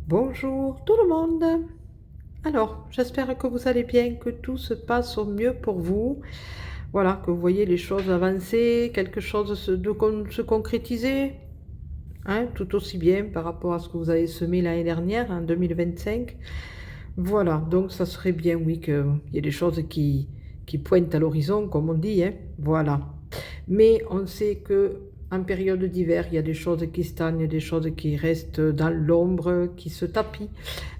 Bonjour tout le monde. Alors, j'espère que vous allez bien, que tout se passe au mieux pour vous. Voilà, que vous voyez les choses avancer, quelque chose se concrétiser, hein, tout aussi bien par rapport à ce que vous avez semé l'année dernière, en 2025. Voilà, donc ça serait bien, oui, qu'il y ait des choses qui pointent à l'horizon, comme on dit, hein. Voilà. Mais on sait que en période d'hiver, il y a des choses qui stagnent, des choses qui restent dans l'ombre, qui se tapissent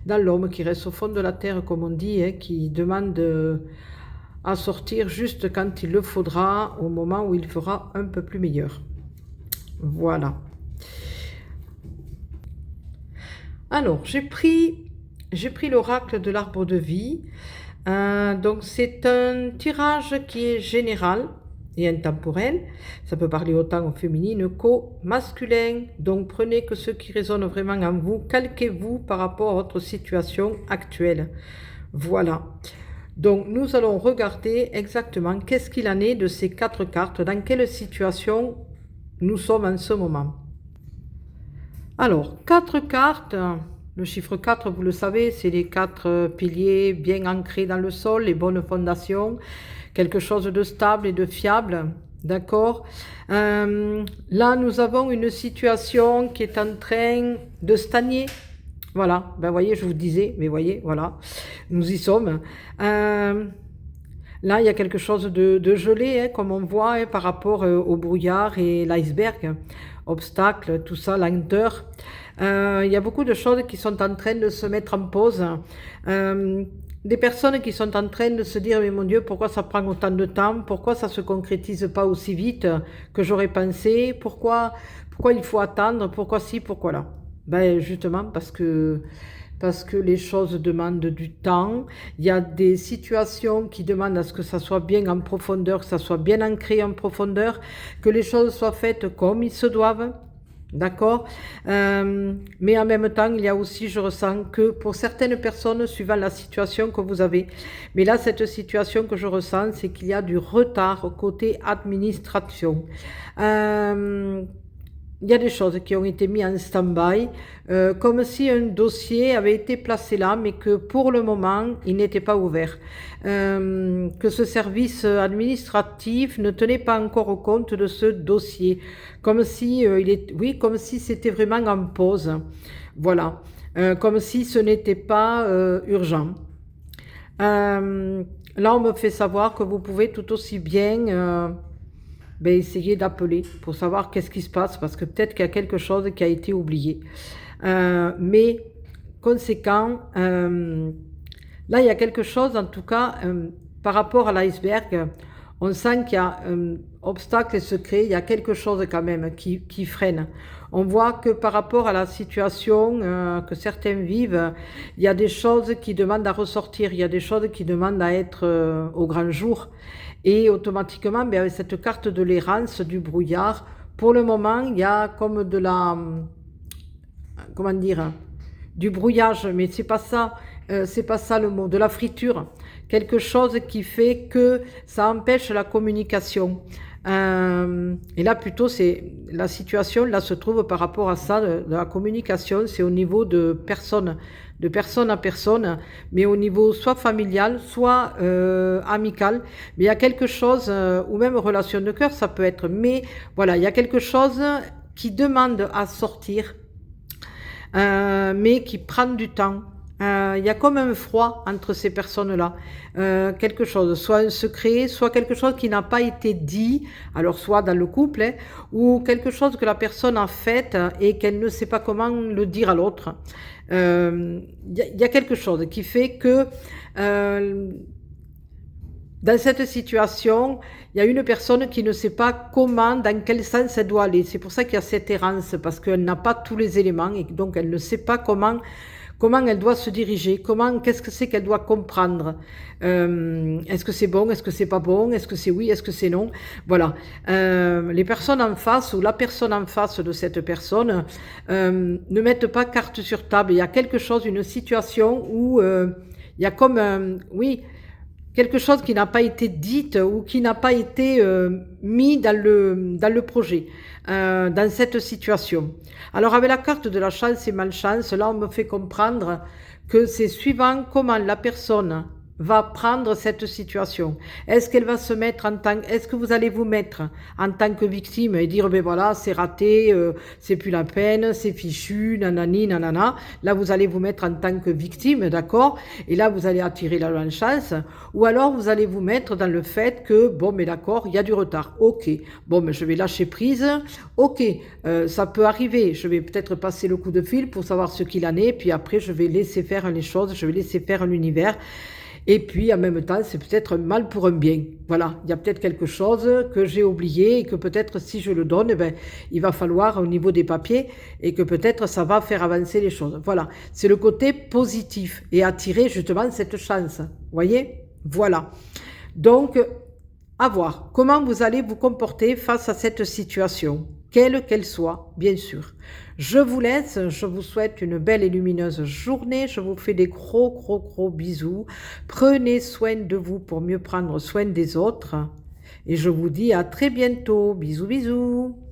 dans l'ombre, qui restent au fond de la terre, comme on dit, hein, qui demandent à sortir juste quand il le faudra, au moment où il fera un peu plus meilleur. Voilà. Alors, j'ai pris l'oracle de l'arbre de vie. Donc, c'est un tirage qui est général et intemporel. Ça peut parler autant au féminin qu'au masculin. Donc, prenez que ce qui résonne vraiment en vous, calquez-vous par rapport à votre situation actuelle. Voilà. Donc, nous allons regarder exactement qu'est-ce qu'il en est de ces 4 cartes, dans quelle situation nous sommes en ce moment. Alors, 4 cartes, le chiffre 4, vous le savez, c'est les 4 piliers bien ancrés dans le sol, les bonnes fondations, quelque chose de stable et de fiable, d'accord. Là, nous avons une situation qui est en train de stagner. Voilà, ben voyez, je vous disais, mais voyez, voilà, nous y sommes. Là, il y a quelque chose de gelé, hein, comme on voit, hein, par rapport au brouillard et l'iceberg, obstacle, tout ça, lenteur. Il y a beaucoup de choses qui sont en train de se mettre en pause. Des personnes qui sont en train de se dire, mais mon Dieu, pourquoi ça prend autant de temps? Pourquoi ça ne se concrétise pas aussi vite que j'aurais pensé? Pourquoi il faut attendre? Pourquoi ci, pourquoi là? Ben justement parce que les choses demandent du temps. Il y a des situations qui demandent à ce que ça soit bien en profondeur, que ça soit bien ancré en profondeur, que les choses soient faites comme ils se doivent. D'accord. Mais en même temps, il y a aussi, je ressens que pour certaines personnes, suivant la situation que vous avez, mais là, cette situation que je ressens, c'est qu'il y a du retard côté administration. Il y a des choses qui ont été mises en stand-by, comme si un dossier avait été placé là, mais que pour le moment, il n'était pas ouvert. Que ce service administratif ne tenait pas encore compte de ce dossier, comme si, oui, comme si c'était vraiment en pause. Voilà. Comme si ce n'était pas urgent. Là, on me fait savoir que vous pouvez tout aussi bien essayer d'appeler pour savoir qu'est-ce qui se passe, parce que peut-être qu'il y a quelque chose qui a été oublié. Mais conséquent, là, il y a quelque chose, en tout cas, par rapport à l'iceberg, on sent qu'il y a un obstacle et secret, il y a quelque chose quand même qui freine. On voit que par rapport à la situation que certains vivent, il y a des choses qui demandent à ressortir, il y a des choses qui demandent à être au grand jour. Et automatiquement, avec cette carte de l'errance, du brouillard, pour le moment, il y a comme de la... Comment dire? Du brouillage, mais c'est pas ça le mot, de la friture. Quelque chose qui fait que ça empêche la communication. Et là, plutôt, c'est la situation, là, se trouve par rapport à ça, de la communication, c'est au niveau de personne à personne, mais au niveau soit familial, soit amical. Mais il y a quelque chose, ou même relation de cœur, ça peut être. Mais voilà, il y a quelque chose qui demande à sortir, mais qui prend du temps. Il y a comme un froid entre ces personnes-là. Quelque chose, soit un secret, soit quelque chose qui n'a pas été dit, alors soit dans le couple, hein, ou quelque chose que la personne a fait et qu'elle ne sait pas comment le dire à l'autre. Y a quelque chose qui fait que dans cette situation, il y a une personne qui ne sait pas comment, dans quel sens elle doit aller. C'est pour ça qu'il y a cette errance, parce qu'elle n'a pas tous les éléments et donc elle ne sait pas comment elle doit se diriger, qu'est-ce que c'est qu'elle doit comprendre. Est-ce que c'est bon, est-ce que c'est pas bon, est-ce que c'est oui, est-ce que c'est non. Voilà. Les personnes en face ou la personne en face de cette personne ne mettent pas carte sur table. Il y a quelque chose, une situation où il y a comme, oui, quelque chose qui n'a pas été dite ou qui n'a pas été mis dans le projet. dans cette situation. Alors avec la carte de la chance et malchance, là on me fait comprendre que c'est suivant comment la personne va prendre cette situation. Est-ce qu'elle va se mettre en tant... Est-ce que vous allez vous mettre en tant que victime et dire, ben voilà, c'est raté, c'est plus la peine, c'est fichu, nanani, nanana. Là, vous allez vous mettre en tant que victime, d'accord? Et là, vous allez attirer la malchance. Ou alors, vous allez vous mettre dans le fait que, bon, mais d'accord, il y a du retard. Ok, bon, mais je vais lâcher prise. Ok, ça peut arriver. Je vais peut-être passer le coup de fil pour savoir ce qu'il en est. Puis après, je vais laisser faire les choses, je vais laisser faire l'univers. Et puis, en même temps, c'est peut-être un mal pour un bien. Voilà, il y a peut-être quelque chose que j'ai oublié et que peut-être si je le donne, eh ben, il va falloir au niveau des papiers et que peut-être ça va faire avancer les choses. Voilà, c'est le côté positif et attirer justement cette chance. Vous voyez? Voilà. Donc, à voir comment vous allez vous comporter face à cette situation, quelle qu'elle soit, bien sûr. Je vous laisse, je vous souhaite une belle et lumineuse journée, je vous fais des gros bisous. Prenez soin de vous pour mieux prendre soin des autres et je vous dis à très bientôt. Bisous bisous.